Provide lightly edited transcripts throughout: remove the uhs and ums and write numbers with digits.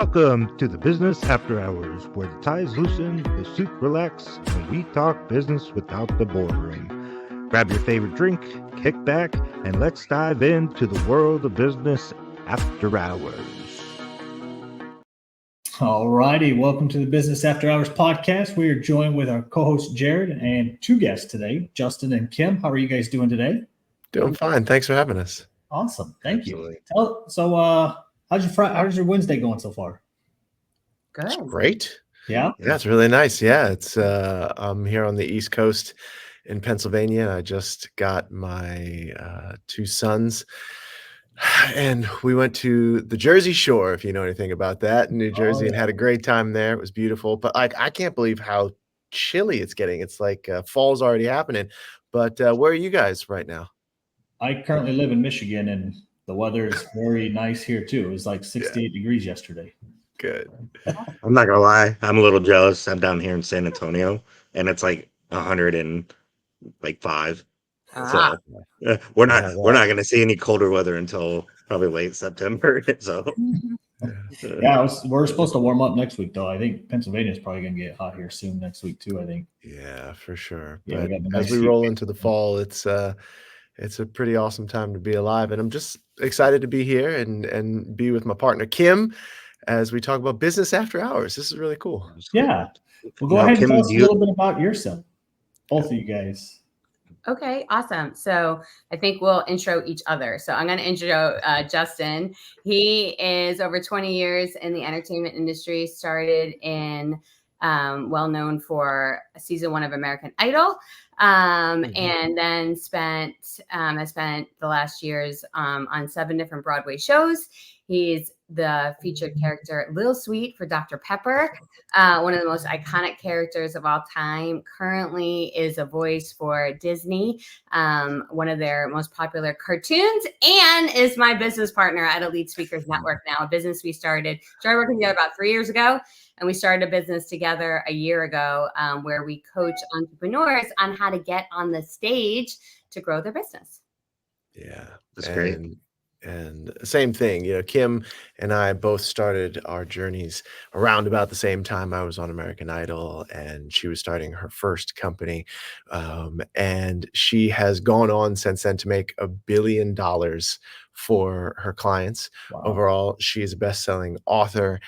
Welcome to the Business After Hours, where the ties loosen, the suit relax, and we talk business without the boardroom. Grab your favorite drink, kick back, and let's dive into the world of business after hours. All righty, welcome to the Business After Hours podcast. We are joined with our co-host Jared and two guests today, Justin and Kim. How are you guys doing today? Doing fine. Thanks for having us. Awesome, thank Absolutely. you. How's your Wednesday going so far? Good. It's great. Yeah, It's really nice. Yeah, it's I'm here on the East Coast in Pennsylvania. I just got my two sons, and we went to the Jersey Shore, if you know anything about that, in New Jersey, and had a great time there. It was beautiful, but I can't believe how chilly it's getting. It's like fall's already happening. But where are you guys right now? I currently live in Michigan, and the weather is very nice here too. It was like 68 degrees yesterday. Good. I'm not gonna lie, I'm a little jealous. I'm down here in San Antonio, and it's like 105. So we're not gonna see any colder weather until probably late September. So Yeah, we're supposed to warm up next week, though. I think Pennsylvania is probably going to get hot here soon next week too. I think. Yeah, for sure. Yeah, But nice as we roll into the fall, it's a pretty awesome time to be alive, and I'm just excited to be here and be with my partner Kim as we talk about business after hours. This is really cool. Yeah, well, go ahead and tell us a little bit about yourself, both of you guys. Okay, awesome. So I think we'll intro each other. So I'm going to intro Justin. He is over 20 years in the entertainment industry, started in well known for season 1 of American Idol, and then has spent the last years on 7 different Broadway shows. He's the featured character Lil Sweet for Dr. Pepper, one of the most iconic characters of all time. Currently is a voice for Disney, one of their most popular cartoons, and is my business partner at Elite Speakers Network now, a business we started working together about 3 years ago. And we started a business together a year ago where we coach entrepreneurs on how to get on the stage to grow their business. Yeah, that's great. And same thing, Kim and I both started our journeys around about the same time. I was on American Idol and she was starting her first company. And she has gone on since then to make $1 billion for her clients. Wow. Overall, she is a best-selling author.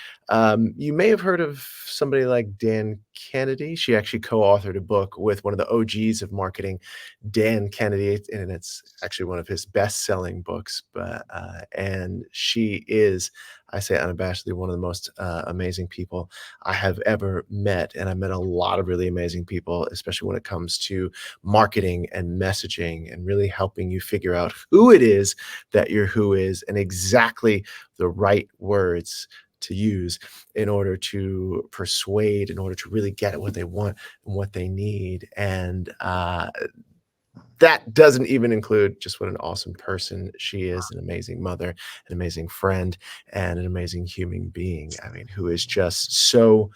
You may have heard of somebody like Dan Kennedy. She actually co-authored a book with one of the OGs of marketing, Dan Kennedy, and it's actually one of his best-selling books. And she is, I say unabashedly, one of the most amazing people I have ever met. And I met a lot of really amazing people, especially when it comes to marketing and messaging and really helping you figure out who it is that your who is and exactly the right words to use in order to persuade, in order to really get at what they want and what they need. And that doesn't even include just what an awesome person she is, an amazing mother, an amazing friend, and an amazing human being. I mean, who is just so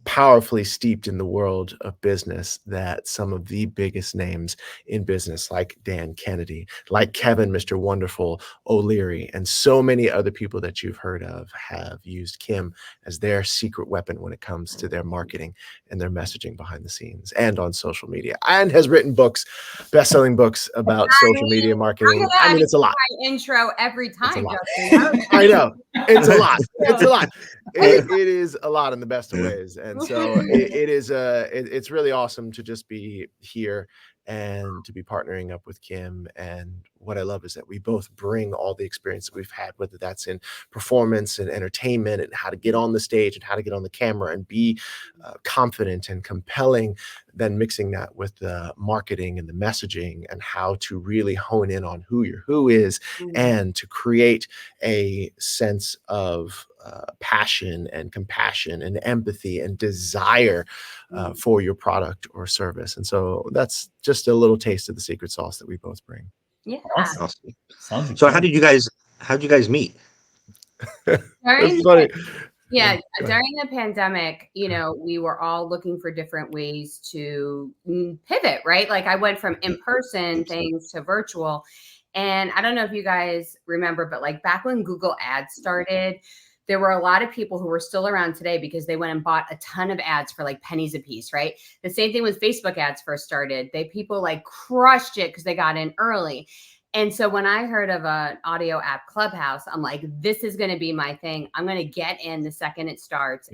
powerfully steeped in the world of business that some of the biggest names in business, like Dan Kennedy, like Kevin, Mr. Wonderful O'Leary, and so many other people that you've heard of have used Kim as their secret weapon when it comes to their marketing and their messaging behind the scenes and on social media, and has written books, best-selling books about social media marketing. I mean, it's a lot. Intro every time, Justin. I know. It's a lot. It's a lot. It is a lot in the best of ways. And so it's really awesome to just be here and to be partnering up with Kim. And what I love is that we both bring all the experience that we've had, whether that's in performance and entertainment and how to get on the stage and how to get on the camera and be confident and compelling, then mixing that with the marketing and the messaging and how to really hone in on who your who is and to create a sense of passion and compassion and empathy and desire for your product or service. And so that's just a little taste of the secret sauce that we both bring. Yeah. Awesome. So how'd you guys meet? That's funny. Yeah, during the pandemic, we were all looking for different ways to pivot, right? Like I went from in-person things to virtual. And I don't know if you guys remember, but like back when Google Ads started, there were a lot of people who were still around today because they went and bought a ton of ads for like pennies a piece, right? The same thing when Facebook ads first started. People like crushed it because they got in early. And so when I heard of an audio app, Clubhouse, I'm like, this is going to be my thing. I'm going to get in the second it starts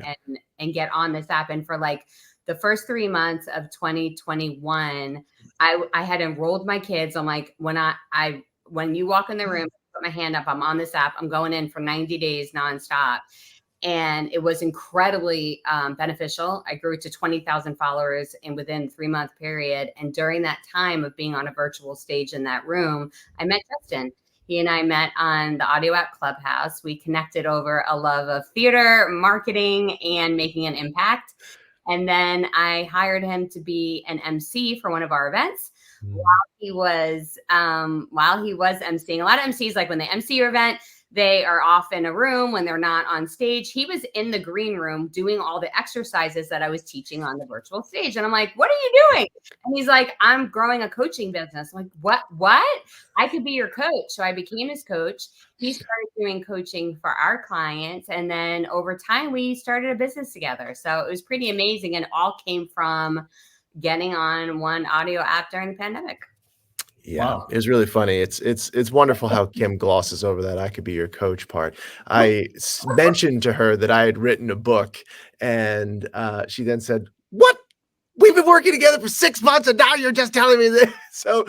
and get on this app. And for like the first 3 months of 2021, I had enrolled my kids. I'm like, when you walk in the room, put my hand up, I'm on this app. I'm going in for 90 days nonstop. And it was incredibly beneficial. I grew to 20,000 followers within 3-month period. And during that time of being on a virtual stage in that room, I met Justin. He and I met on the audio app Clubhouse. We connected over a love of theater, marketing, and making an impact. And then I hired him to be an MC for one of our events. While he was emceeing. A lot of MCs, like when they MC your event, they are off in a room when they're not on stage. He was in the green room doing all the exercises that I was teaching on the virtual stage. And I'm like, what are you doing? And he's like, I'm growing a coaching business. I'm like, what? I could be your coach. So I became his coach. He started doing coaching for our clients. And then over time, we started a business together. So it was pretty amazing. And it all came from getting on one audio app during the pandemic. Yeah, Wow. it was really funny. It's wonderful how Kim glosses over that I could be your coach part. I mentioned to her that I had written a book, and she then said, "What? We've been working together for 6 months, and now you're just telling me this." So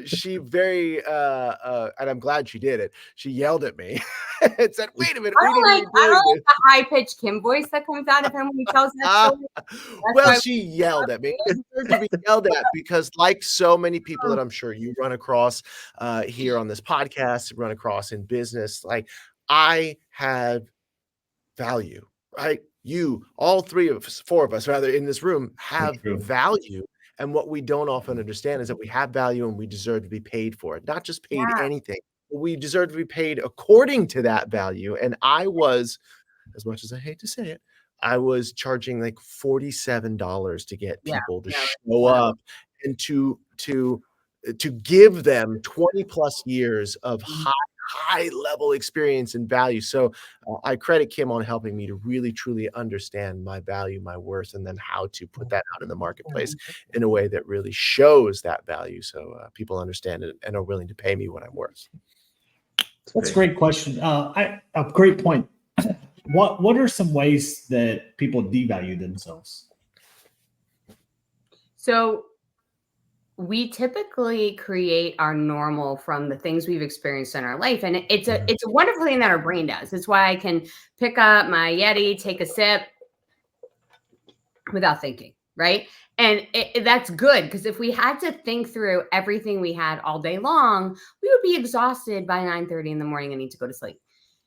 she very and I'm glad she did it. She yelled at me and said, "Wait a minute, I don't like the high-pitched Kim voice that comes out of him when he tells that story. Well, she yelled at me. I deserve to be yelled at because, like so many people that I'm sure you run across here on this podcast, run across in business, like I have value, right? You, all four of us, rather, in this room have value. And what we don't often understand is that we have value and we deserve to be paid for it. Not just paid anything. We deserve to be paid according to that value. And I was, as much as I hate to say it, I was charging like $47 to get people to show up and to give them 20 plus years of high level experience and value. So I credit Kim on helping me to really truly understand my value, my worth, and then how to put that out in the marketplace in a way that really shows that value. So people understand it and are willing to pay me what I'm worth. That's a great question. A great point. What are some ways that people devalue themselves? So we typically create our normal from the things we've experienced in our life. And it's a wonderful thing that our brain does. It's why I can pick up my Yeti, take a sip without thinking, right? And that's good, because if we had to think through everything we had all day long, we would be exhausted by 9:30 in the morning and need to go to sleep.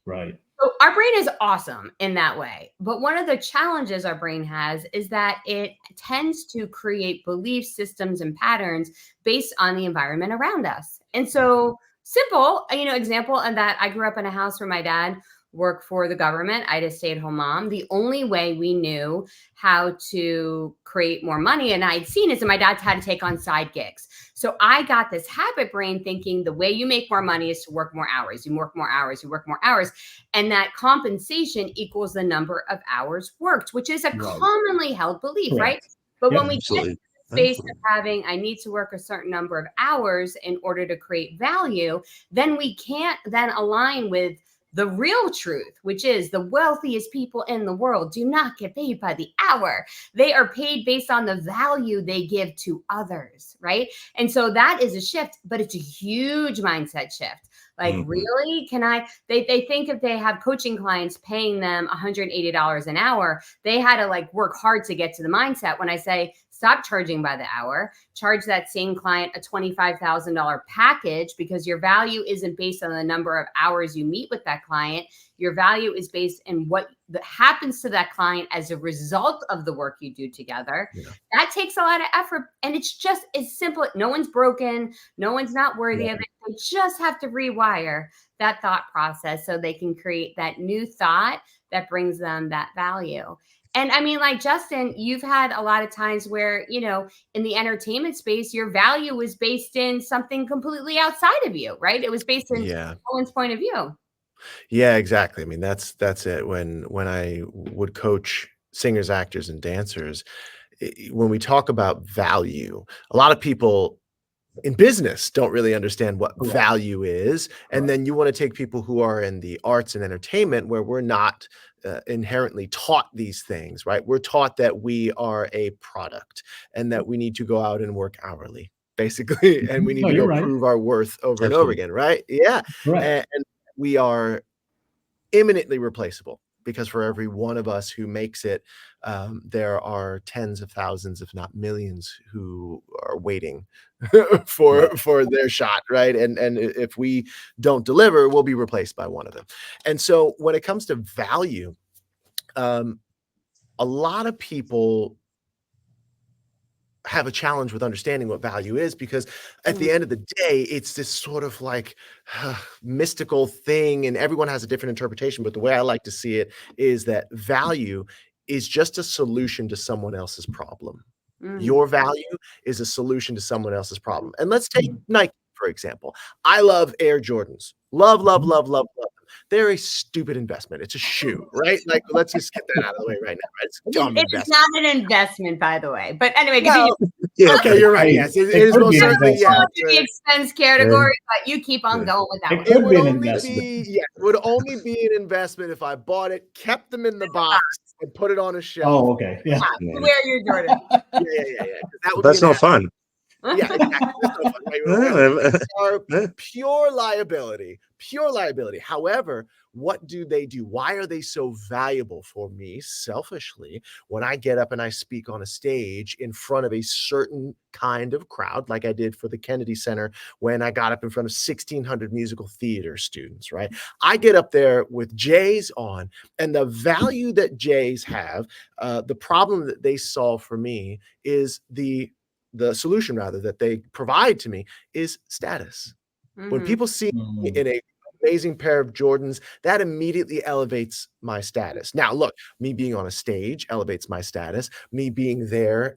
Right. So our brain is awesome in that way. But one of the challenges our brain has is that it tends to create belief systems and patterns based on the environment around us. And so simple, example, and that I grew up in a house where my dad worked for the government. I had a stay-at-home mom. The only way we knew how to create more money, and I'd seen is that my dad's had to take on side gigs. So I got this habit brain thinking the way you make more money is to work more hours. You work more hours, you work more hours. And that compensation equals the number of hours worked, which is a commonly held belief, right? But when we get to the space of having, I need to work a certain number of hours in order to create value, then we can't then align with the real truth, which is the wealthiest people in the world do not get paid by the hour. They are paid based on the value they give to others, right? And so that is a shift, but it's a huge mindset shift. Like, really? They think if they have coaching clients paying them $180 an hour, they had to work hard to get to the mindset. When I say, stop charging by the hour, charge that same client a $25,000 package, because your value isn't based on the number of hours you meet with that client. Your value is based in what happens to that client as a result of the work you do together. Yeah. That takes a lot of effort. And it's just as simple. No one's broken. No one's not worthy of it. They just have to rewire that thought process so they can create that new thought that brings them that value. And I mean, like Justin, you've had a lot of times where, in the entertainment space, your value was based in something completely outside of you, right? It was based in someone's point of view. Yeah, exactly. I mean, that's it. When I would coach singers, actors, and dancers, when we talk about value, a lot of people in business don't really understand what Correct. value is. And then you want to take people who are in the arts and entertainment where we're not inherently taught these things, right? We're taught that we are a product and that we need to go out and work hourly, basically, and we need No, to you're go right. prove our worth over and over Absolutely. again, right? Yeah. Correct. And we are imminently replaceable because for every one of us who makes it, there are tens of thousands, if not millions, who are waiting for their shot, right? And if we don't deliver, we'll be replaced by one of them. And so when it comes to value, a lot of people have a challenge with understanding what value is because at the end of the day, it's this sort of like mystical thing, and everyone has a different interpretation. But the way I like to see it is that value is just a solution to someone else's problem. Your value is a solution to someone else's problem. And let's take Nike, for example. I love Air Jordans. Love, love, love, love, love. They're a stupid investment. It's a shoe, right? Like, let's just get that out of the way right now. Right? It's a dumb It is investment. not an investment, by the way. But anyway, Well, continue. Yeah. okay, you're right. Yes, it is could most be an certainly. Yeah, investment. To the expense category, but you keep on going with that It one. it could would be an only investment. be it would only be an investment if I bought it, kept them in the box, and put it on a shelf. Oh, okay. Yeah. You wear your Jordan. Yeah. That would That's be an no asset. fun. Yeah, exactly. That's no fun, right? You wanna wear them. Are Yeah. pure liability. Pure liability. However, what do? Why are they so valuable for me selfishly when I get up and I speak on a stage in front of a certain kind of crowd, like I did for the Kennedy Center when I got up in front of 1,600 musical theater students, right? I get up there with J's on, and the value that J's have, the problem that they solve for me is the solution rather that they provide to me is status. When people see me in a amazing pair of Jordans, that immediately elevates my status. Now, look, me being on a stage elevates my status. Me being there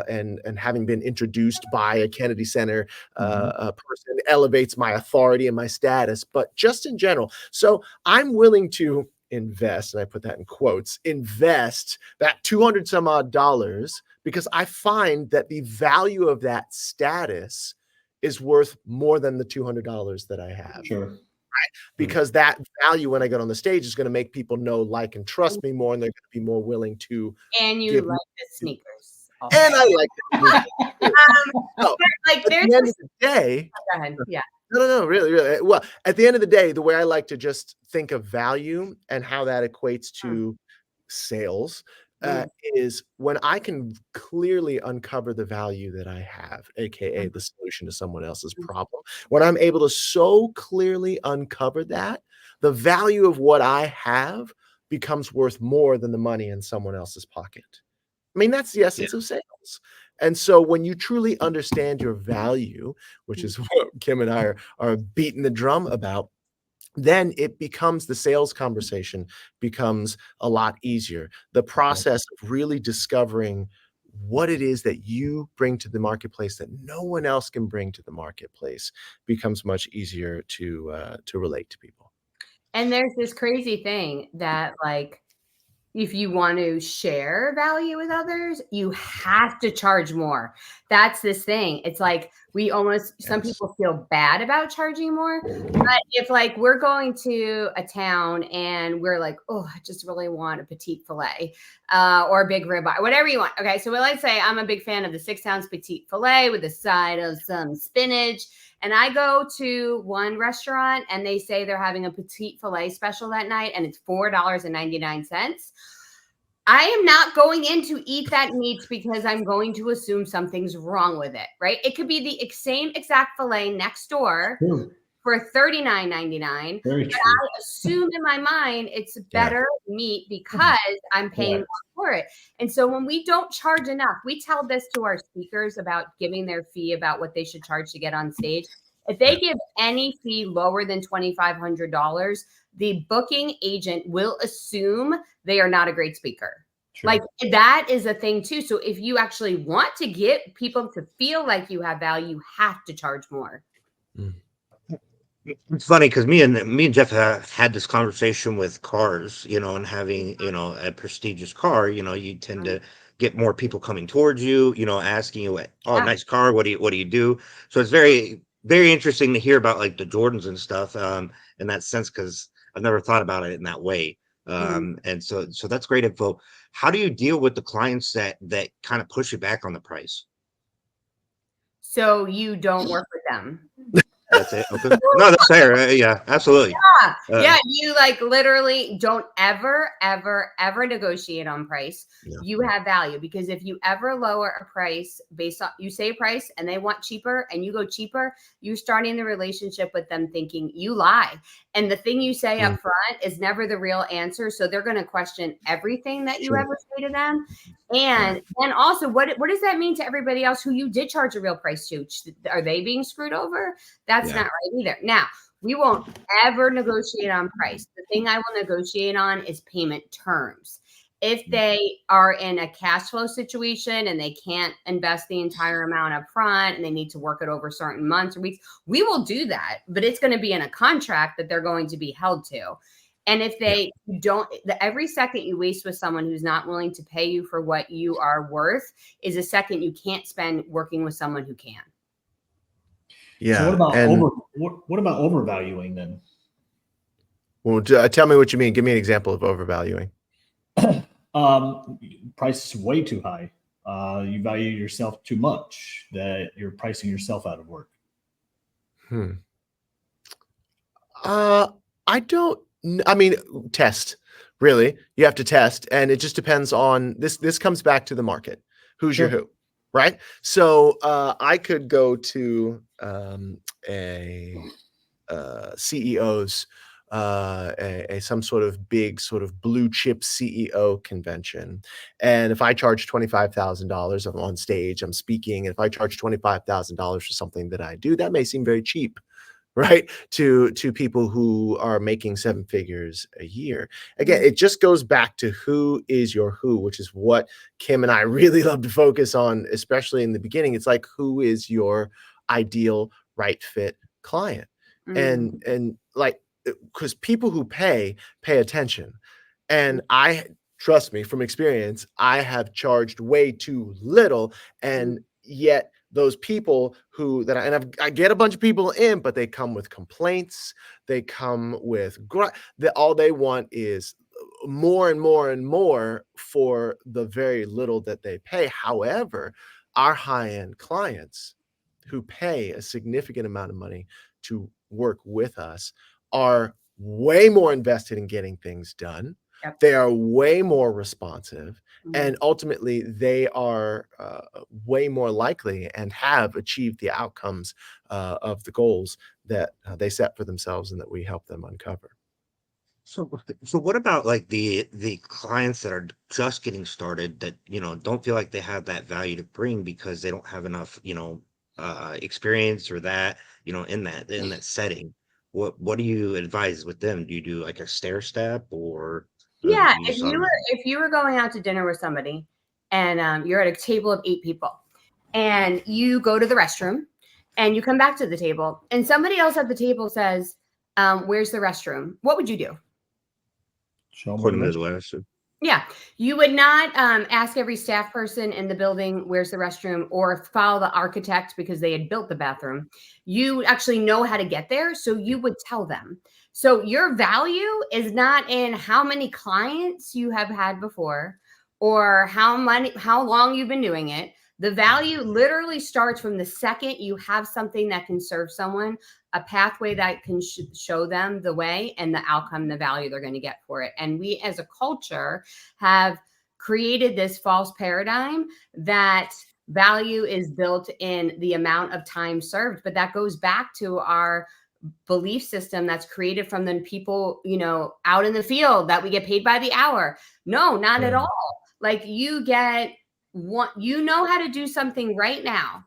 and having been introduced by a Kennedy Center a person elevates my authority and my status. But just in general, so I'm willing to invest, and I put that in quotes, invest that 200 some odd dollars because I find that the value of that status is worth more than the $200 that I have. Sure. Because that value when I get on the stage is going to make people know, like, and trust me more, and they're going to be more willing to. And you give like me- the sneakers. also. And I like that. No, Like at there's the end of the day, go ahead. Yeah. no, really, really. Well, at the end of the day, the way I like to just think of value and how that equates to sales is when I can clearly uncover the value that I have, aka the solution to someone else's problem. When I'm able to so clearly uncover that, the value of what I have becomes worth more than the money in someone else's pocket. I mean, that's the essence of sales. And so when you truly understand your value, which is what Kim and I are beating the drum about, then it becomes the sales conversation becomes a lot easier. The process of really discovering what it is that you bring to the marketplace that no one else can bring to the marketplace becomes much easier to relate to people. And there's this crazy thing that, like, if you want to share value with others, you have to charge more. That's this thing. It's like some people feel bad about charging more. But if, like, we're going to a town and we're like, oh, I just really want a petite filet or a big ribeye, whatever you want. Okay, so let's say I'm a big fan of the 6-ounce petite filet with a side of some spinach. And I go to one restaurant and they say they're having a petite filet special that night and it's $4.99. I am not going in to eat that meat because I'm going to assume something's wrong with it, right? It could be the same exact filet next door for $39.99. Very true. I assume in my mind it's better meat because I'm paying more for it. And so when we don't charge enough, we tell this to our speakers about giving their fee about what they should charge to get on stage. If they give any fee lower than $2,500, the booking agent will assume they are not a great speaker. Sure. Like, that is a thing too. So if you actually want to get people to feel like you have value, you have to charge more. It's funny because me and Jeff have had this conversation with cars, and having, a prestigious car, you tend to get more people coming towards you, asking you, oh, Yeah. nice car. What do you do? So it's very, very interesting to hear about like the Jordans and stuff, in that sense, because I've never thought about it in that way. And so that's great info. How do you deal with the clients that kind of push you back on the price? So you don't work with them. That's it. Okay. No, that's fair. Yeah, absolutely. Yeah, you like literally don't ever, ever, ever negotiate on price. Yeah. You have value, because if you ever lower a price based on, you say a price and they want cheaper and you go cheaper, you're starting the relationship with them thinking you lie. And the thing you say up front is never the real answer. So they're going to question everything that you ever say to them. And also, what does that mean to everybody else who you did charge a real price to? Are they being screwed over? That's not right either. Now, we won't ever negotiate on price. The thing I will negotiate on is payment terms. If they are in a cash flow situation and they can't invest the entire amount up front and they need to work it over certain months or weeks, we will do that, but it's going to be in a contract that they're going to be held to. And if they don't, every second you waste with someone who's not willing to pay you for what you are worth is a second you can't spend working with someone who can. Yeah. So what about overvaluing then? Well, tell me what you mean. Give me an example of overvaluing. Price is way too high. You value yourself too much, that you're pricing yourself out of work. I don't. I mean, test. Really, you have to test, and it just depends on this. This comes back to the market. Who's your who, right? So I could go to a CEO's some sort of big sort of blue chip CEO convention, and if I charge $25,000, I'm on stage, I'm speaking, and if I charge $25,000 for something that I do, that may seem very cheap, right, to people who are making seven figures a year. Again, it just goes back to who is your who, which is what Kim and I really love to focus on, especially in the beginning. It's like, who is your ideal right fit client? And like, because people who pay attention, and I trust me from experience, I have charged way too little, and yet those people who I get a bunch of people in, but they come with complaints. They come with all they want is more and more and more for the very little that they pay. However, our high-end clients who pay a significant amount of money to work with us are way more invested in getting things done. Yep. They are way more responsive, and ultimately they are way more likely and have achieved the outcomes of the goals that they set for themselves and that we help them uncover. So what about like the clients that are just getting started that, don't feel like they have that value to bring because they don't have enough, experience or that, in that setting? What do you advise with them? Do you do like a stair step or Yeah, do you if you were going out to dinner with somebody and you're at a table of 8 people and you go to the restroom and you come back to the table and somebody else at the table says, where's the restroom? What would you do? put them to the restroom? Yeah, you would not ask every staff person in the building, where's the restroom, or follow the architect because they had built the bathroom. You actually know how to get there, so you would tell them. So your value is not in how many clients you have had before or how long you've been doing it. The value literally starts from the second you have something that can serve someone, a pathway that can show them the way and the outcome, the value they're going to get for it. And we as a culture have created this false paradigm that value is built in the amount of time served. But that goes back to our belief system that's created from the people, out in the field that we get paid by the hour. No, not at all. Like you get how to do something right now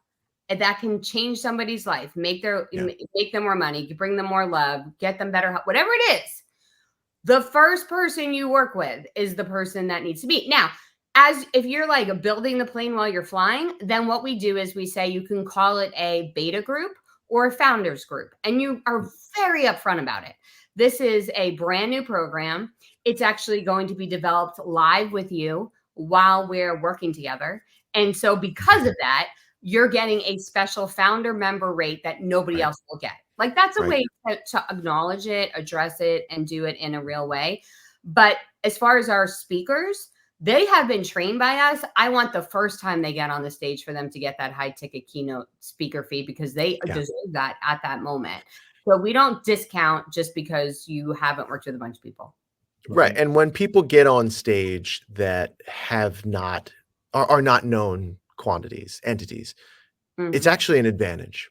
that can change somebody's life, make them more money, bring them more love, get them better help, whatever it is. The first person you work with is the person that needs to be. Now, if you're like building the plane while you're flying, then what we do is we say you can call it a beta group or a founders group, and you are very upfront about it. This is a brand new program. It's actually going to be developed live with you while we're working together. And so because of that, you're getting a special founder member rate that nobody else will get. Like that's a way to acknowledge it, address it, and do it in a real way. But as far as our speakers, they have been trained by us. I want the first time they get on the stage for them to get that high ticket keynote speaker fee because they deserve that at that moment. So we don't discount just because you haven't worked with a bunch of people. Right. And when people get on stage that are not known entities, it's actually an advantage.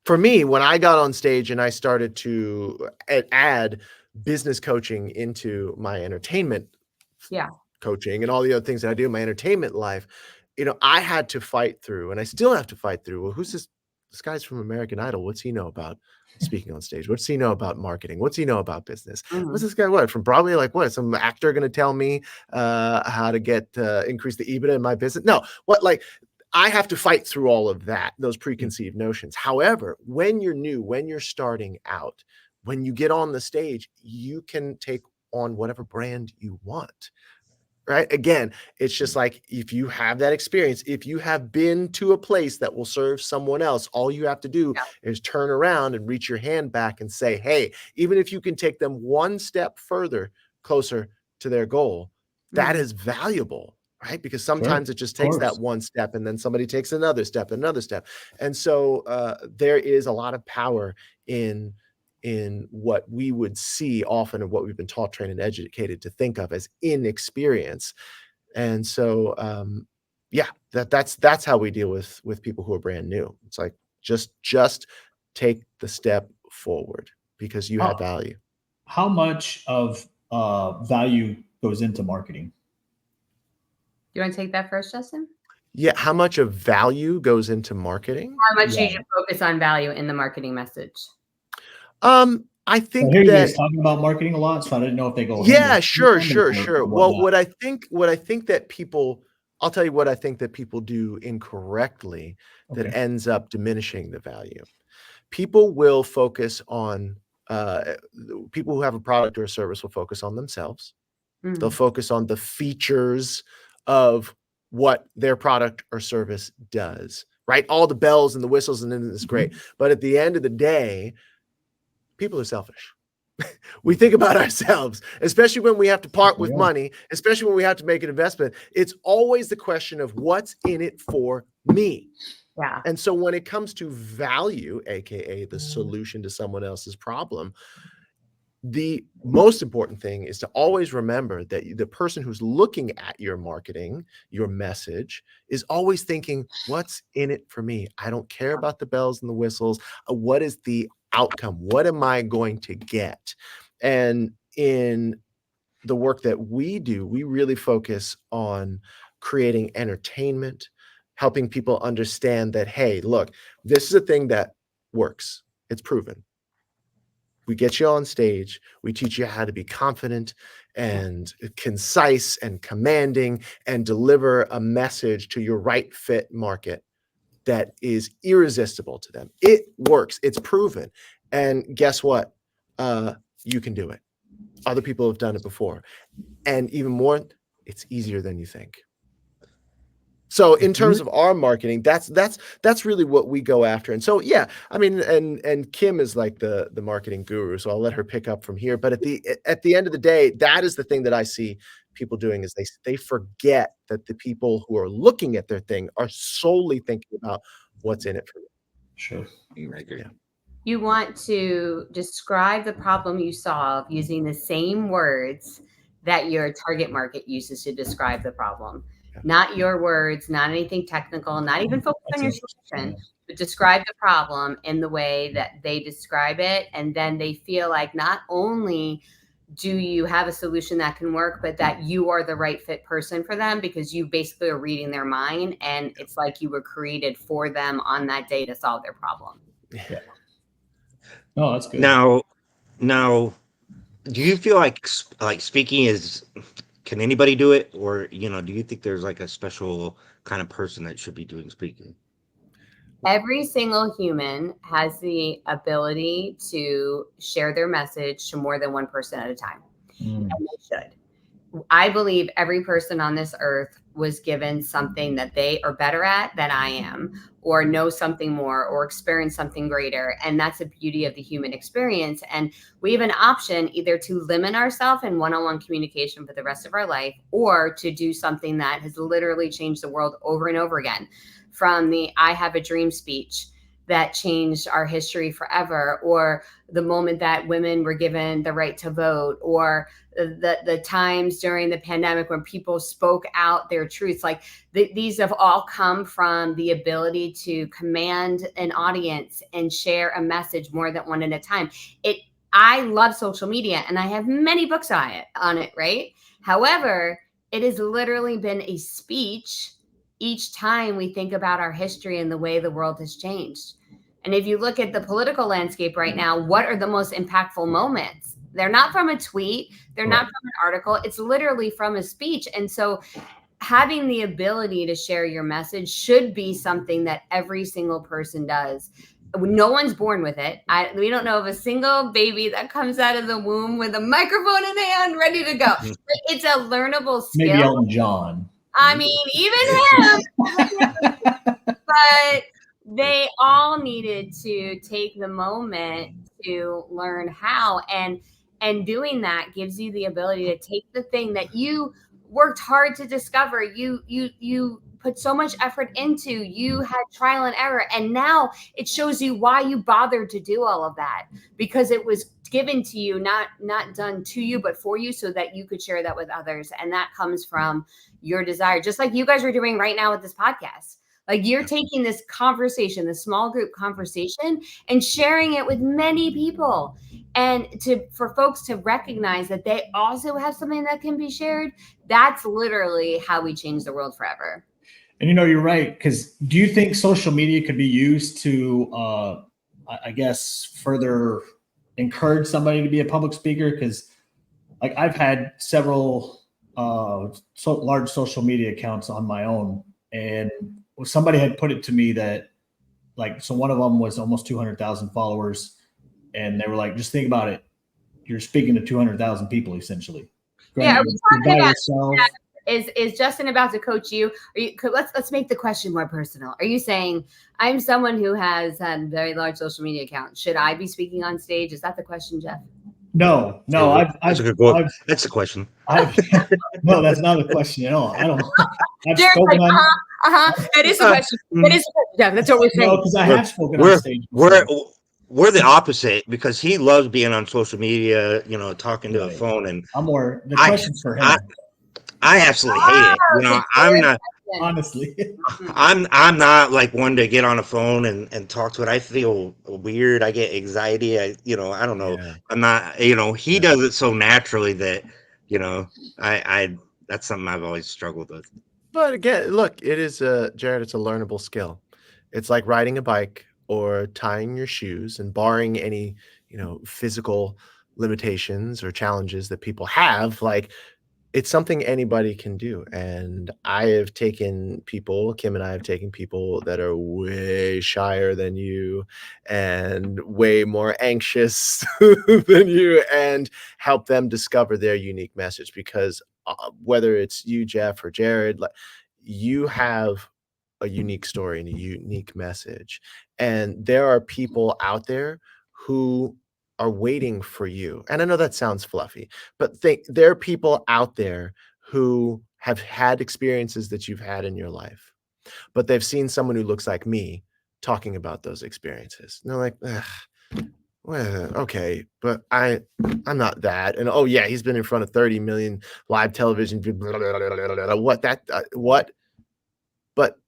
For me, when I got on stage and I started to add business coaching into my entertainment coaching and all the other things that I do in my entertainment life, I had to fight through, and I still have to fight through. Well, who's this? This guy's from American Idol. What's he know about speaking on stage? What's he know about marketing? What's he know about business? What's this guy from Broadway? Like what? Some actor going to tell me how to get increase the EBITDA in my business? No, I have to fight through all of that, those preconceived notions. However, when you're new, when you're starting out, when you get on the stage, you can take on whatever brand you want. Right. Again, it's just like if you have that experience, if you have been to a place that will serve someone else, all you have to do is turn around and reach your hand back and say, hey, even if you can take them one step further closer to their goal, that is valuable. Right. Because sometimes it just takes that one step and then somebody takes another step, another step. And so there is a lot of power in what we would see often and what we've been taught, trained, and educated to think of as inexperience. And so, that's how we deal with people who are brand new. It's like, just take the step forward because you have value. How much of value goes into marketing? You want to take that first, Justin? Yeah. How much of value goes into marketing? How much you should focus on value in the marketing message? I think you guys talking about marketing a lot, so I didn't know if they go. Yeah, sure. Well, what I think that people, I'll tell you what I think that people do incorrectly that ends up diminishing the value. People will focus on people who have a product or a service will focus on themselves. They'll focus on the features of what their product or service does, right? All the bells and the whistles, and then it's great. But at the end of the day, people are selfish. We think about ourselves, especially when we have to part with money, especially when we have to make an investment. It's always the question of what's in it for me. Yeah. And so when it comes to value, AKA the solution to someone else's problem, the most important thing is to always remember that the person who's looking at your marketing, your message, is always thinking, what's in it for me? I don't care about the bells and the whistles. What is the outcome? What am I going to get? And in the work that we do, we really focus on creating entertainment, helping people understand that, hey, look, this is a thing that works. It's proven. We get you on stage. We teach you how to be confident and concise and commanding and deliver a message to your right fit market that is irresistible to them. It works. It's proven. And guess what? You can do it. Other people have done it before. And even more, it's easier than you think. So in terms of our marketing, that's really what we go after. And so, yeah, I mean, and Kim is like the marketing guru, so I'll let her pick up from here. But at the end of the day, that is the thing that I see people doing is they forget that the people who are looking at their thing are solely thinking about what's in it for them. Sure. Yeah. You want to describe the problem you solve using the same words that your target market uses to describe the problem. Not your words, not anything technical, not even focus on your solution, but describe the problem in the way that they describe it. And then they feel like not only do you have a solution that can work, but that you are the right fit person for them because you basically are reading their mind. And it's like you were created for them on that day to solve their problem. Yeah. No, that's good. Now, do you feel like speaking can anybody do it? Or, do you think there's like a special kind of person that should be doing speaking? Every single human has the ability to share their message to more than one person at a time. And they should. I believe every person on this earth was given something that they are better at than I am, or know something more, or experience something greater. And that's the beauty of the human experience. And we have an option either to limit ourselves in one-on-one communication for the rest of our life, or to do something that has literally changed the world over and over again. From the I Have a Dream speech that changed our history forever, or the moment that women were given the right to vote, or the times during the pandemic when people spoke out their truths. Like these have all come from the ability to command an audience and share a message more than one at a time. I love social media, and I have many books on it, right? However, it has literally been a speech each time we think about our history and the way the world has changed. And if you look at the political landscape right now, what are the most impactful moments? They're not from a tweet. They're not from an article. It's literally from a speech. And so having the ability to share your message should be something that every single person does. No one's born with it. We don't know of a single baby that comes out of the womb with a microphone in hand, ready to go. It's a learnable skill. Maybe Elton John. I mean, even him. But they all needed to take the moment to learn how. And doing that gives you the ability to take the thing that you worked hard to discover. You put so much effort into, you had trial and error. And now it shows you why you bothered to do all of that, because it was given to you, not done to you, but for you, so that you could share that with others. And that comes from your desire, just like you guys are doing right now with this podcast. Like you're taking this conversation, the small group conversation, and sharing it with many people. And for folks to recognize that they also have something that can be shared, that's literally how we change the world forever. And you're right, because do you think social media could be used to, I guess, further encourage somebody to be a public speaker? Because like I've had several large social media accounts on my own, and somebody had put it to me that so one of them was almost 200,000 followers, and they were like, just think about it, you're speaking to 200,000 people essentially. Yeah, are we talking about that? Is Justin about to coach you? Let's make the question more personal. Are you saying I'm someone who has a very large social media account? Should I be speaking on stage? Is that the question, Jeff? No. That's a good one. That's the question. No, that's not the question at all. I don't. I've Jared's spoken like, on. That is the question. That is the question, Jeff. That's what we're saying. No, because I have spoken on stage. We're the opposite, because he loves being on social media, talking to a phone, and I'm more the questions for him. I absolutely hate it. I'm not. Honestly, I'm not like one to get on a phone and talk to it. I feel weird. I get anxiety. I don't know. Yeah. I'm not, he does it so naturally that, I that's something I've always struggled with. But again, look, it is Jared, it's a learnable skill. It's like riding a bike or tying your shoes, and barring any, physical limitations or challenges that people have, like, it's something anybody can do. And I have taken people, Kim and I have taken people that are way shyer than you and way more anxious than you, and help them discover their unique message. Because whether it's you, Jeff, or Jared, like, you have a unique story and a unique message. And there are people out there who are waiting for you. And I know that sounds fluffy, but there are people out there who have had experiences that you've had in your life, but they've seen someone who looks like me talking about those experiences. And they're like, well, okay, but I'm not that. And oh yeah, he's been in front of 30 million live television. What? But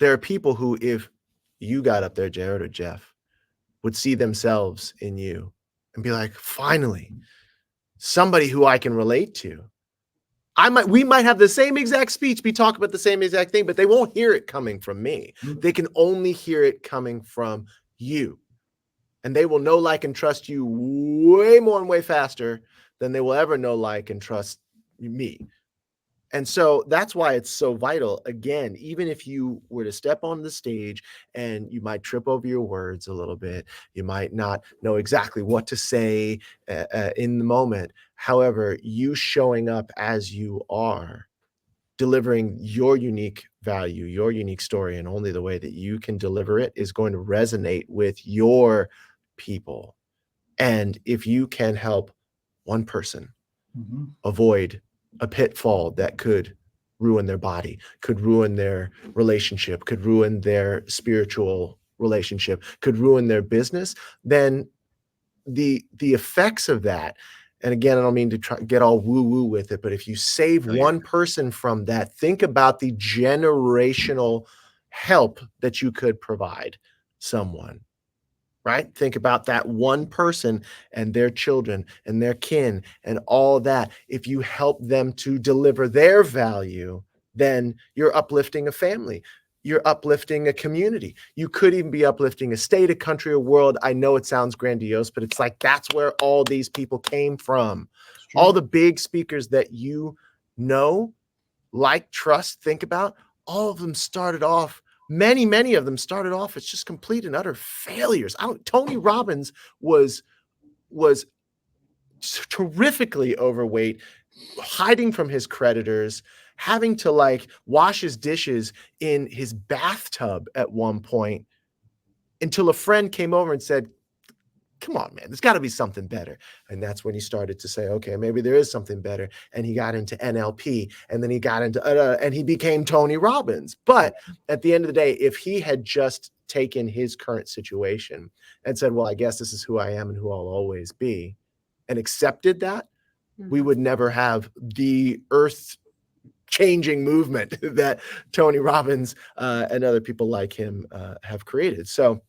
there are people who, if you got up there, Jared or Jeff, would see themselves in you and be like, finally, somebody who I can relate to. We might have the same exact speech, be talking about the same exact thing, but they won't hear it coming from me. They can only hear it coming from you. And they will know, like, and trust you way more and way faster than they will ever know, like, and trust me. And so that's why it's so vital. Again, even if you were to step on the stage and you might trip over your words a little bit, you might not know exactly what to say in the moment. However, you showing up as you are, delivering your unique value, your unique story, and only the way that you can deliver it is going to resonate with your people. And if you can help one person avoid a pitfall that could ruin their body, could ruin their relationship, could ruin their spiritual relationship, could ruin their business, then the effects of that, and again, I don't mean to get all woo-woo with it, but if you save one person from that, think about the generational help that you could provide someone. Right? Think about that one person and their children and their kin and all that. If you help them to deliver their value, then you're uplifting a family. You're uplifting a community. You could even be uplifting a state, a country, a world. I know it sounds grandiose, but it's like that's where all these people came from. All the big speakers that you know, like, trust, think about, all of them started off, many of them started off as just complete and utter failures. Tony Robbins was terrifically overweight, hiding from his creditors, having to like wash his dishes in his bathtub at one point until a friend came over and said, come on, man, there's got to be something better. And that's when he started to say, okay, maybe there is something better. And he got into NLP, and then he got into, and he became Tony Robbins. But at the end of the day, if he had just taken his current situation and said, well, I guess this is who I am and who I'll always be, and accepted that, we would never have the earth changing movement that Tony Robbins and other people like him have created. So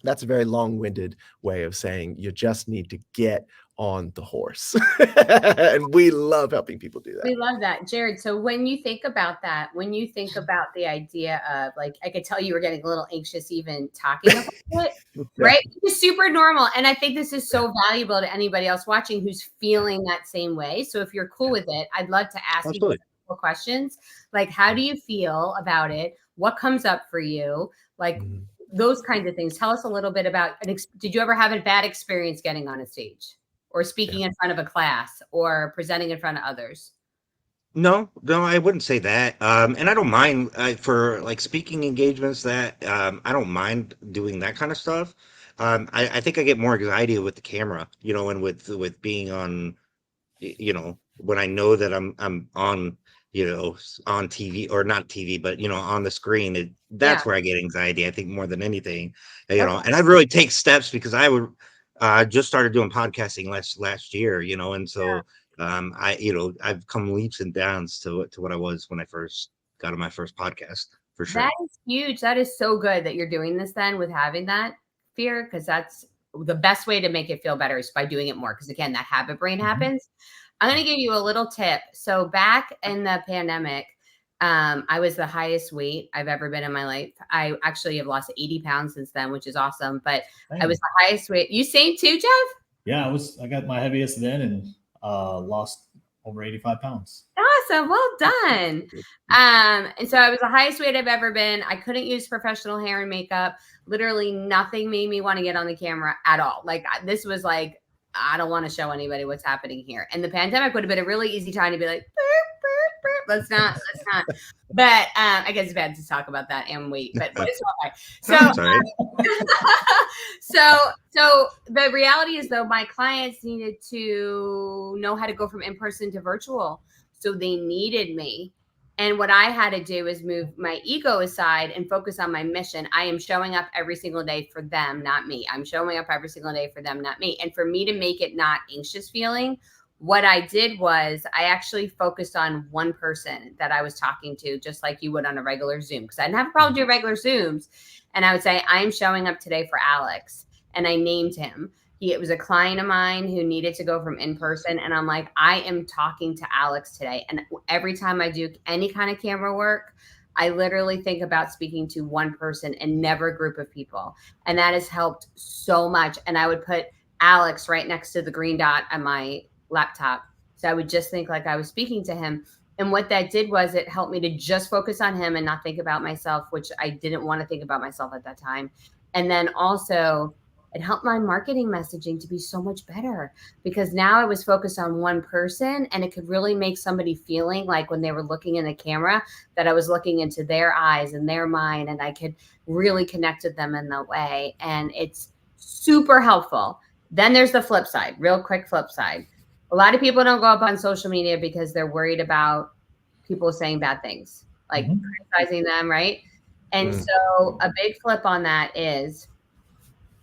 that's a very long-winded way of saying you just need to get on the horse. And we love helping people do that. We love that. Jared, so when you think about that, when you think about the idea of, like, I could tell you were getting a little anxious even talking about it, right? It's super normal. And I think this is so valuable to anybody else watching who's feeling that same way. So if you're cool with it, I'd love to ask you a couple questions. Like, how do you feel about it? What comes up for you? Like, those kinds of things. Tell us a little bit about, did you ever have a bad experience getting on a stage or speaking in front of a class or presenting in front of others? No, I wouldn't say that. And I don't mind for like speaking engagements that I don't mind doing that kind of stuff. I think I get more anxiety with the camera, you know, and with being on, you know, when I know that I'm on, you know, on TV, or not TV, but, you know, on the screen, that's where I get anxiety, I think, more than anything, you know. And I really take steps because I would just started doing podcasting last year, you know, and so you know, I've come leaps and bounds to what I was when I first got on my first podcast, for sure. That is huge. That is so good that you're doing this then with having that fear, because that's the best way to make it feel better is by doing it more. Because again, that habit brain happens. I'm going to give you a little tip. So back in the pandemic, I was the highest weight I've ever been in my life. I actually have lost 80 pounds since then, which is awesome. But I was the highest weight. You same too, Jeff? Yeah, I got my heaviest then and lost over 85 pounds. Awesome. Well done. And so I was the highest weight I've ever been. I couldn't use professional hair and makeup. Literally nothing made me want to get on the camera at all. Like, this was like, I don't want to show anybody what's happening here. And the pandemic would have been a really easy time to be like, burp, burp. Let's not. But I guess it's bad to talk about that and weight, but it's okay. So the reality is, though, my clients needed to know how to go from in-person to virtual. So they needed me. And what I had to do is move my ego aside and focus on my mission. I am showing up every single day for them, not me. I'm showing up every single day for them, not me. And for me to make it not anxious feeling, what I did was I actually focused on one person that I was talking to, just like you would on a regular Zoom, because I didn't have a problem doing regular Zooms. And I would say, I'm showing up today for Alex. And I named him. It was a client of mine who needed to go from in-person. And I'm like, I am talking to Alex today. And every time I do any kind of camera work, I literally think about speaking to one person and never a group of people. And that has helped so much. And I would put Alex right next to the green dot on my laptop. So I would just think like I was speaking to him. And what that did was it helped me to just focus on him and not think about myself, which I didn't want to think about myself at that time. And then also it helped my marketing messaging to be so much better because now I was focused on one person and it could really make somebody feeling like when they were looking in the camera that I was looking into their eyes and their mind and I could really connect with them in that way. And it's super helpful. Then there's the flip side, real quick flip side. A lot of people don't go up on social media because they're worried about people saying bad things, like criticizing them, right? And so a big flip on that is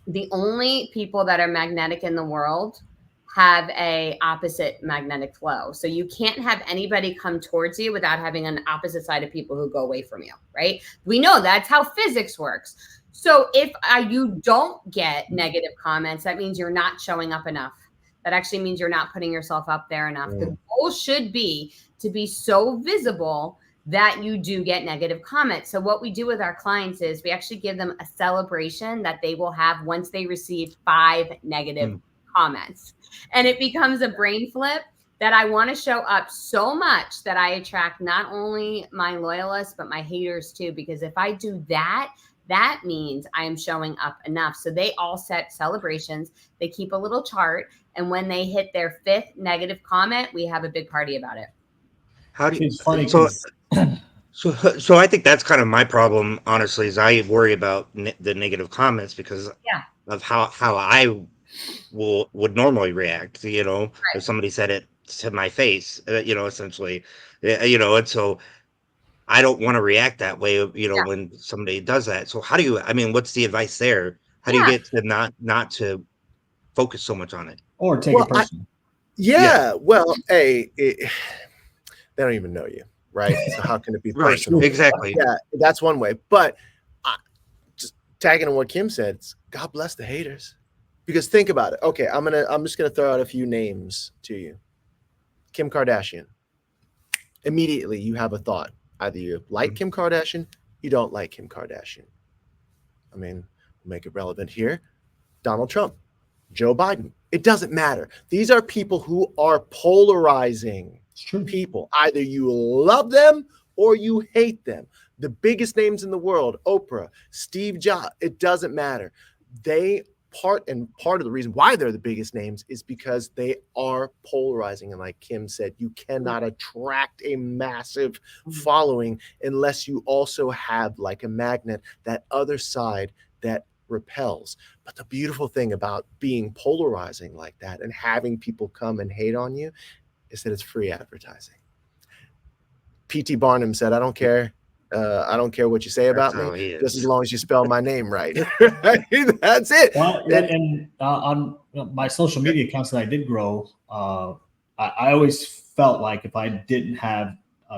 the only people that are magnetic in the world have a opposite magnetic flow. So you can't have anybody come towards you without having an opposite side of people who go away from you, right? We know that's how physics works. So if you don't get negative comments, that means you're not showing up enough. That actually means you're not putting yourself up there enough. The goal should be to be so visible that you do get negative comments. So what we do with our clients is we actually give them a celebration that they will have once they receive 5 negative comments. And it becomes a brain flip that I want to show up so much that I attract not only my loyalists, but my haters too. Because if I do that, that means I am showing up enough. So they all set celebrations. They keep a little chart. And when they hit their 5th negative comment, we have a big party about it. How do you, It's funny. so I think that's kind of my problem, honestly, is I worry about the negative comments because of how I would normally react, if somebody said it to my face, essentially, and so I don't want to react that way, when somebody does that. So how do you, what's the advice there? How do you get to not to focus so much on it? Or take it personal. Well, hey, they don't even know you, right? So how can it be personal? Right, exactly. Yeah, that's one way. But just tagging on what Kim said, it's God bless the haters. Because think about it. Okay, I'm just gonna throw out a few names to you. Kim Kardashian. Immediately you have a thought. Either you like Kim Kardashian, you don't like Kim Kardashian. Make it relevant here. Donald Trump, Joe Biden. It doesn't matter. These are people who are polarizing people. Either you love them or you hate them. The biggest names in the world, Oprah, Steve Jobs, it doesn't matter. Part of the reason why they're the biggest names is because they are polarizing. And like Kim said, you cannot attract a massive following unless you also have, like a magnet, that other side that repels. But the beautiful thing about being polarizing like that and having people come and hate on you is that it's free advertising. P.T. Barnum said, I don't care what you say about me, just as long as you spell my name right. That's it. Well, and on my social media accounts that I did grow, I always felt like if I didn't have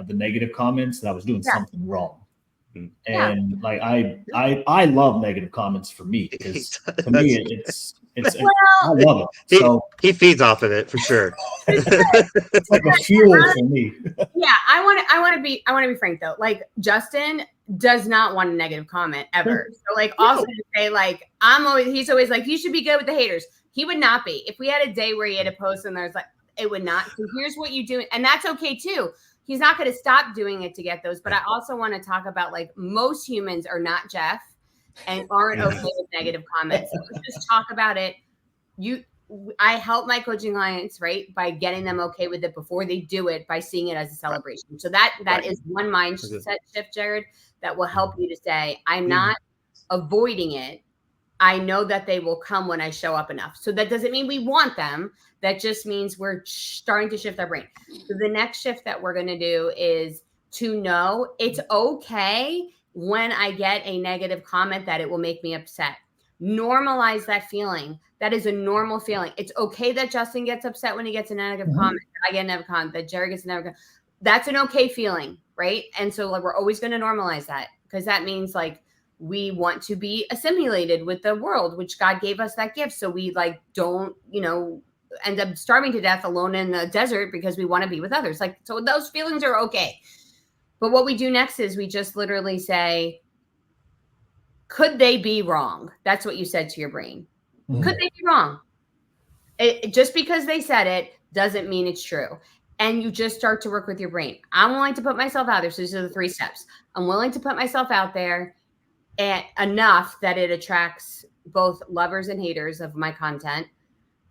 the negative comments, that I was doing something wrong. And like I love negative comments for me because to me it's I love it. So he feeds off of it for sure. It's like a fuel for me. Yeah, I want to be frank though. Like Justin does not want a negative comment ever. So like also to say like he's always like you should be good with the haters. He would not be. If we had a day where he had a post and there's like it would not. So here's what you do, and that's okay too. He's not going to stop doing it to get those. But I also want to talk about like most humans are not Jeff and aren't okay with negative comments. So let's just talk about it. I help my coaching clients, right, by getting them okay with it before they do it, by seeing it as a celebration. So that is one mindset shift, Jared, that will help you to say, I'm not avoiding it. I know that they will come when I show up enough. So that doesn't mean we want them. That just means we're starting to shift our brain. So the next shift that we're going to do is to know it's okay when I get a negative comment that it will make me upset. Normalize that feeling. That is a normal feeling. It's okay that Justin gets upset when he gets a negative comment, that I get a negative comment, that Jerry gets a negative comment. That's an okay feeling, right? And so like we're always going to normalize that because that means like we want to be assimilated with the world, which God gave us that gift. So we like don't, end up starving to death alone in the desert because we want to be with others. Like, so those feelings are okay. But what we do next is we just literally say, could they be wrong? That's what you said to your brain. Could they be wrong? Just because they said it doesn't mean it's true. and you just start to work with your brain. I'm willing to put myself out there. So these are the 3 steps. I'm willing to put myself out there and enough that it attracts both lovers and haters of my content.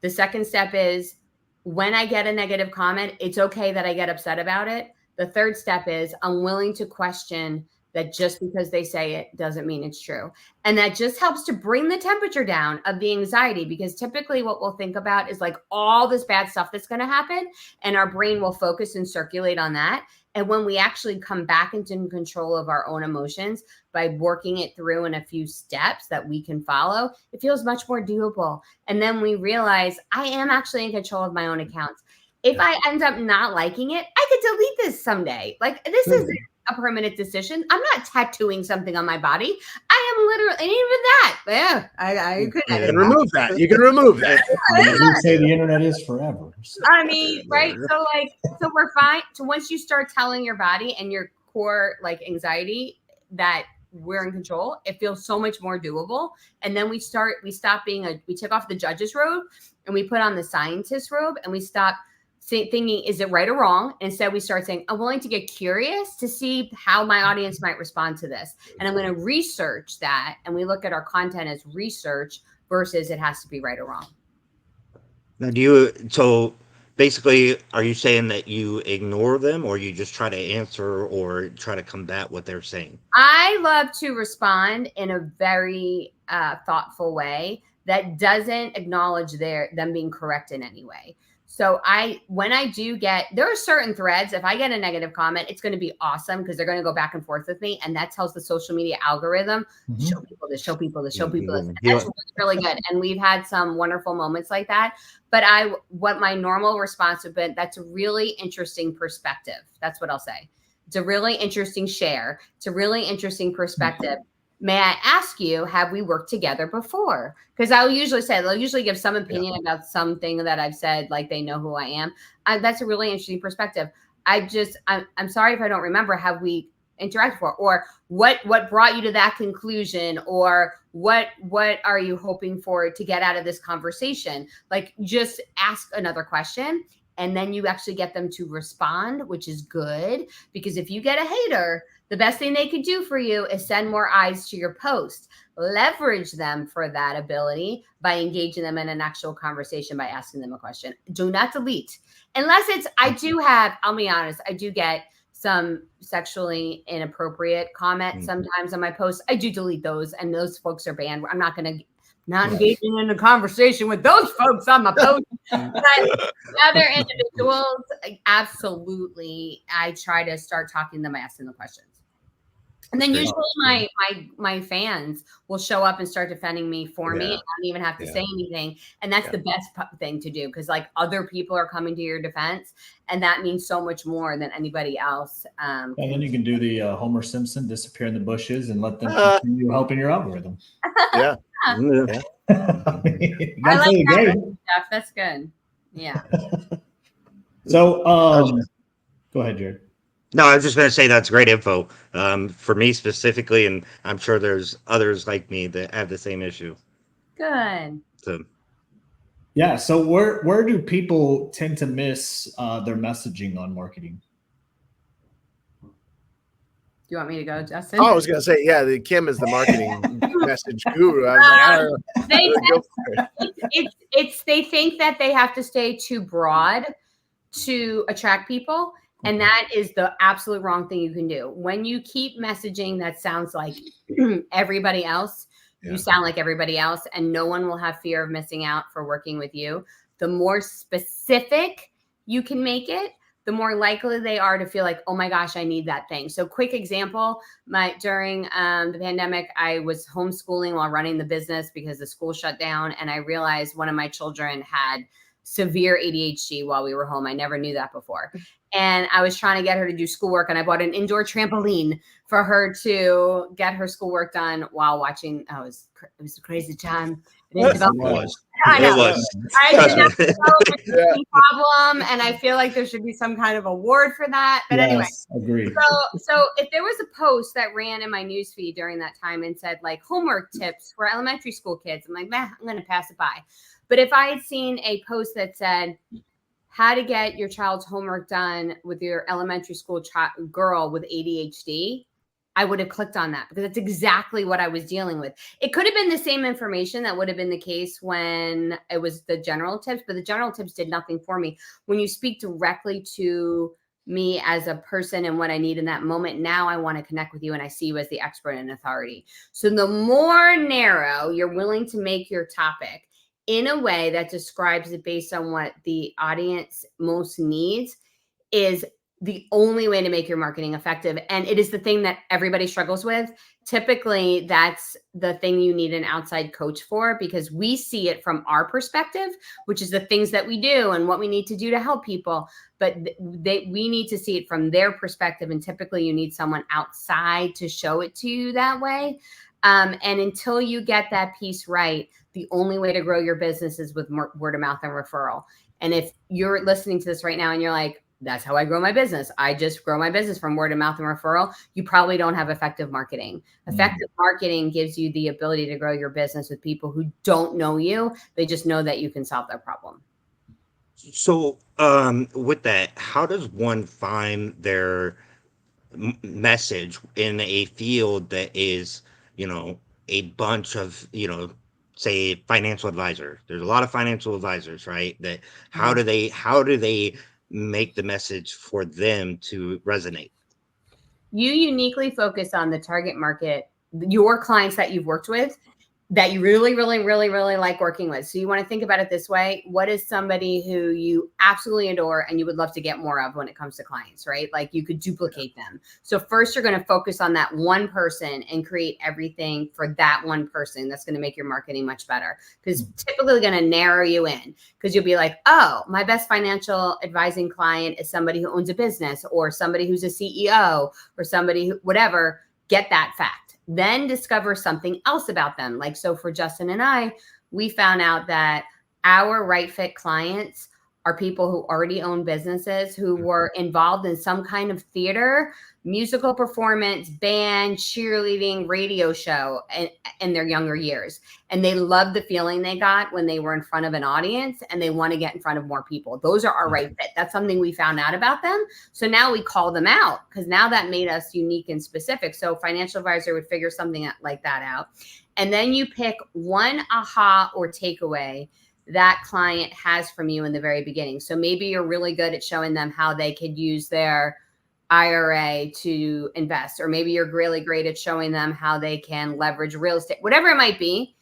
The second step is when I get a negative comment, it's okay that I get upset about it. The third step is I'm willing to question that just because they say it doesn't mean it's true. And that just helps to bring the temperature down of the anxiety, because typically what we'll think about is like all this bad stuff that's going to happen, and our brain will focus and circulate on that. And when we actually come back into control of our own emotions by working it through in a few steps that we can follow, it feels much more doable. And then we realize I am actually in control of my own accounts. If I end up not liking it, I could delete this someday. Like, this is a permanent decision. I'm not tattooing something on my body. I am literally, and even that, yeah, I could. You can remove that. You can remove that. You say the internet is forever. I mean, right? So we're fine. So once you start telling your body and your core like anxiety that we're in control, it feels so much more doable. And then we stop being we take off the judge's robe and we put on the scientist robe, and we stop thinking, is it right or wrong? Instead, we start saying, I'm willing to get curious to see how my audience might respond to this. And I'm going to research that. And we look at our content as research versus it has to be right or wrong. Now, so basically, are you saying that you ignore them, or you just try to answer or try to combat what they're saying? I love to respond in a very thoughtful way that doesn't acknowledge them being correct in any way. So when I do there are certain threads, if I get a negative comment, it's going to be awesome because they're going to go back and forth with me. And that tells the social media algorithm, show people this, show people this, show people this. And that's really good. And we've had some wonderful moments like that. But what my normal response would be, that's a really interesting perspective. That's what I'll say. It's a really interesting share. It's a really interesting perspective. May I ask you, have we worked together before? Because they'll usually give some opinion about something that I've said, like they know who I am. That's a really interesting perspective. I'm sorry if I don't remember, have we interacted before? Or what brought you to that conclusion? Or what are you hoping for to get out of this conversation? Like, just ask another question. And then you actually get them to respond, which is good. Because if you get a hater, the best thing they could do for you is send more eyes to your post. Leverage them for that ability by engaging them in an actual conversation by asking them a question. Do not delete. Unless I'll be honest, I do get some sexually inappropriate comments sometimes on my posts. I do delete those, and those folks are banned. I'm not engaging in a conversation with those folks on my post. But other individuals, absolutely, I try to start talking to them by asking the questions. And then usually my fans will show up and start defending me for me. I don't even have to say anything. And that's the best thing to do, because like other people are coming to your defense, and that means so much more than anybody else. And then you can do the Homer Simpson, disappear in the bushes and let them continue helping your algorithm. Yeah. I like that stuff. That's good. Yeah. So go ahead, Jared. No, I was just going to say that's great info for me specifically, and I'm sure there's others like me that have the same issue. Good. So, yeah. So where do people tend to miss their messaging on marketing? Do you want me to go, Justin? Oh, I was going to say, the Kim is the marketing message guru. I was like, I don't know. They think that they have to stay too broad to attract people. And that is the absolute wrong thing you can do. When you keep messaging that sounds like everybody else, you sound like everybody else, and no one will have fear of missing out for working with you. The more specific you can make it, the more likely they are to feel like, oh my gosh, I need that thing. So quick example, during the pandemic, I was homeschooling while running the business because the school shut down. And I realized one of my children had severe ADHD while we were home. I never knew that before. And I was trying to get her to do schoolwork, and I bought an indoor trampoline for her to get her schoolwork done while watching. It was a crazy time. I did not develop a problem, and I feel like there should be some kind of award for that. But anyway, agreed. So if there was a post that ran in my newsfeed during that time and said like homework tips for elementary school kids, I'm like, I'm going to pass it by. But if I had seen a post that said, how to get your child's homework done with your elementary school girl with ADHD, I would have clicked on that because that's exactly what I was dealing with. It could have been the same information that would have been the case when it was the general tips, but the general tips did nothing for me. When you speak directly to me as a person and what I need in that moment, now I want to connect with you and I see you as the expert and authority. So the more narrow you're willing to make your topic in a way that describes it based on what the audience most needs is the only way to make your marketing effective. And it is the thing that everybody struggles with. Typically, that's the thing you need an outside coach for, because we see it from our perspective, which is the things that we do and what we need to do to help people. But we need to see it from their perspective. And typically you need someone outside to show it to you that way. And until you get that piece right, the only way to grow your business is with word of mouth and referral. And if you're listening to this right now and you're like, that's how I grow my business, I just grow my business from word of mouth and referral, you probably don't have effective marketing. Effective marketing gives you the ability to grow your business with people who don't know you. They just know that you can solve their problem. So, with that, how does one find their message in a field that is, a bunch of, say financial advisor? There's a lot of financial advisors, right? That how do they make the message for them to resonate? You uniquely focus on the target market, your clients that you've worked with, that you really, really, really, really like working with. So you want to think about it this way. What is somebody who you absolutely adore and you would love to get more of when it comes to clients, right? Like you could duplicate them. So first you're going to focus on that one person and create everything for that one person. That's going to make your marketing much better, because typically going to narrow you in, because you'll be like, oh, my best financial advising client is somebody who owns a business or somebody who's a CEO or somebody who, whatever. Get that fact. Then discover something else about them. Like, so for Justin and I, we found out that our right fit clients are people who already own businesses, who were involved in some kind of theater, musical performance, band, cheerleading, radio show in their younger years. And they loved the feeling they got when they were in front of an audience, and they want to get in front of more people. Those are our right fit. That's something we found out about them. So now we call them out, because now that made us unique and specific. So financial advisor would figure something like that out. And then you pick one aha or takeaway that client has from you in the very beginning. So maybe you're really good at showing them how they could use their IRA to invest, or maybe you're really great at showing them how they can leverage real estate, whatever it might be.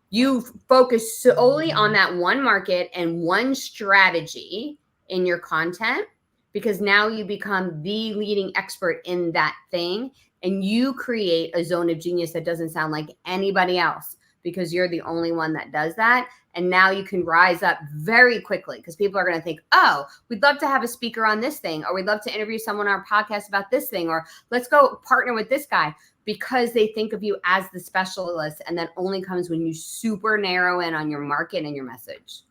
You focus solely on that one market and one strategy in your content, because now you become the leading expert in that thing, and you create a zone of genius that doesn't sound like anybody else, because you're the only one that does that. And now you can rise up very quickly, because people are going to think, oh, we'd love to have a speaker on this thing, or we'd love to interview someone on our podcast about this thing, or let's go partner with this guy, because they think of you as the specialist. And that only comes when you super narrow in on your market and your message.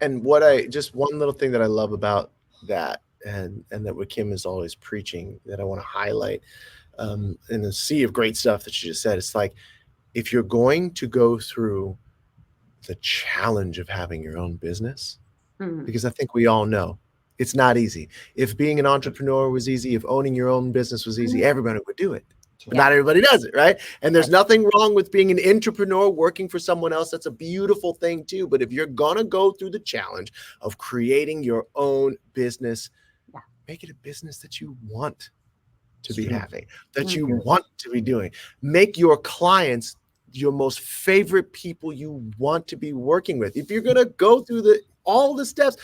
And just one little thing that I love about that, and that what Kim is always preaching, that I want to highlight in the sea of great stuff that she just said, it's like, if you're going to go through the challenge of having your own business, because I think we all know it's not easy. If being an entrepreneur was easy, if owning your own business was easy, everybody would do it. But not everybody does it, right? And there's nothing wrong with being an entrepreneur working for someone else. That's a beautiful thing too. But if you're gonna go through the challenge of creating your own business, make it a business that you want to be having, that you want to be doing. Make your clients your most favorite people you want to be working with. If you're going to go through all the steps,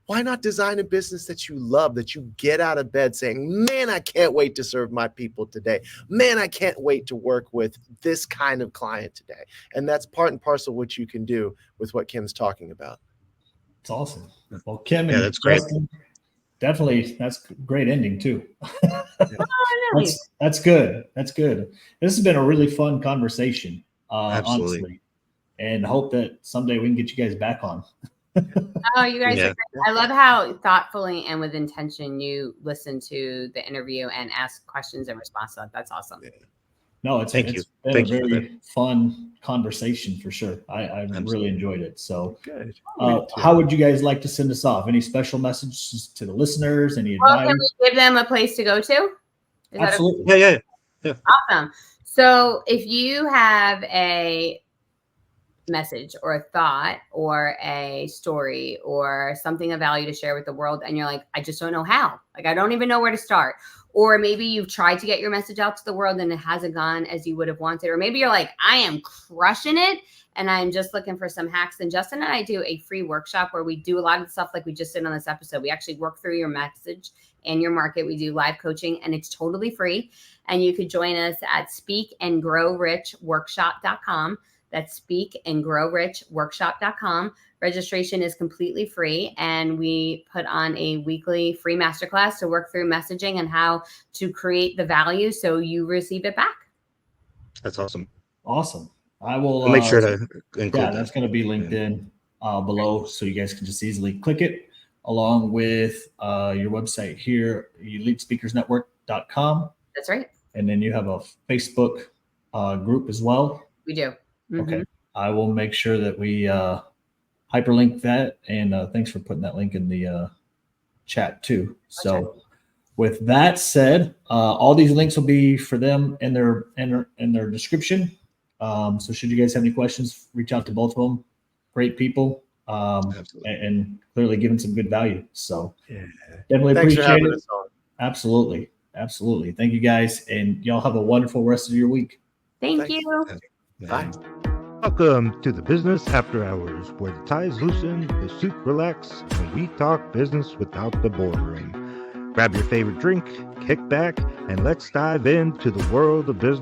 why not design a business that you love, that you get out of bed saying, man, I can't wait to serve my people today. Man, I can't wait to work with this kind of client today. And that's part and parcel of what you can do with what Kim's talking about. It's awesome. Well, Kim and that's great. Justin, definitely, that's a great ending too. Really? That's good. That's good. This has been a really fun conversation, Absolutely. honestly, and hope that someday we can get you guys back on. Oh, you guys are great. I love how thoughtfully and with intention you listen to the interview and ask questions in response to that. That's awesome. No, it's Thank you. been Thank a you for very fun conversation for sure. I really Absolutely. enjoyed it. So, Good. how would you guys like to send us off? Any special messages to the listeners? Any Well, advice? can we give them a place to go to? Is that Absolutely. Yeah. awesome? So if you have a message or a thought or a story or something of value to share with the world, and you're like, I just don't know how, like I don't even know where to start, or maybe you've tried to get your message out to the world and it hasn't gone as you would have wanted, or maybe you're like, I am crushing it and I'm just looking for some hacks, then Justin and I do a free workshop where we do a lot of the stuff like we just did on this episode. We actually work through your message and your market. We do live coaching and it's totally free, and you could join us at speakandgrowrichworkshop.com. That's speakandgrowrichworkshop.com. Registration is completely free, and we put on a weekly free masterclass to work through messaging and how to create the value so you receive it back. That's awesome. Awesome. I will I'll make sure to include yeah, that. that's going to be linked in below, so you guys can just easily click it along with your website here, elitespeakersnetwork.com. That's right. And then you have a Facebook group as well. We do. Okay. I will make sure that we hyperlink that, and thanks for putting that link in the chat too. So with that said, all these links will be for them in their description. So should you guys have any questions, reach out to both of them. Great people, and clearly giving some good value. So definitely Thanks for appreciate having it. us on. Absolutely. Thank you guys, and y'all have a wonderful rest of your week. Thank you. Bye. Welcome to the Business After Hours, where the ties loosen, the suit relax, and we talk business without the boardroom. Grab your favorite drink, kick back, and let's dive into the world of business.